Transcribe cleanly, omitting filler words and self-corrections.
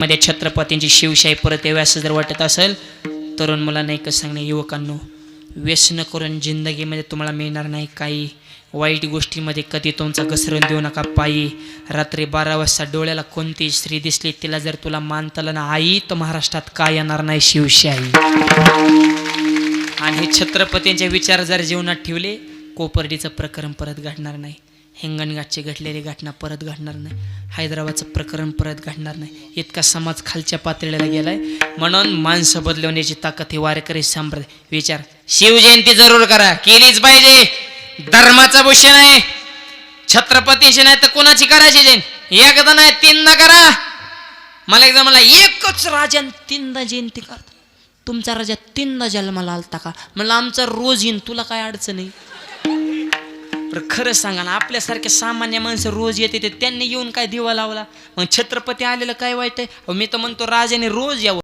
मध्ये छत्रपतींची शिवशाही परत यावी असं जर वाटत असेल, तरुण मुलांना एकच सांगणे, युवकांनो, व्यसन करून जिंदगीमध्ये तुम्हाला मिळणार नाही काही. वाईट गोष्टीमध्ये कधी तुमचा घसरून देऊ नका पायी. रात्री 12 वाजता डोळ्याला कोणती स्त्री दिसली, तिला जर तुला मानतलं ना आई, तर महाराष्ट्रात काय येणार नाही शिवशाही. आणि हे छत्रपतींचे विचार जर जीवनात ठेवले, कोपर्डीचं प्रकरण परत घडणार नाही, हिंगणघाटची घडलेली घटना परत घडणार नाही, हैदराबादचं प्रकरण परत घडणार नाही. इतका समाज खालच्या पातळीला गेलाय. म्हणून माणसं बदलवण्याची ताकद ही वारकरी संप्रदाय. विचार, शिवजयंती जरूर करा, केलीच पाहिजे. धर्माचा भूषण आहे. छत्रपतीची नाही तर कोणाची करायची जयंती? एकदा नाही, तीनदा करा. मला एकदा मला एकच राजा 3दा जयंती करता. तुमचा राजा 3दा जन्माला आलता का? म्हणलं आमचा रोज येईन, तुला काय अडचण नाही? खरं सांगा ना, आपल्यासारखे सामान्य माणसं रोज येते, त्यांनी येऊन काय दिवा लावला? मग छत्रपती आलेलं काय वाईट आहे? मी तर म्हणतो राजाने रोज यावं.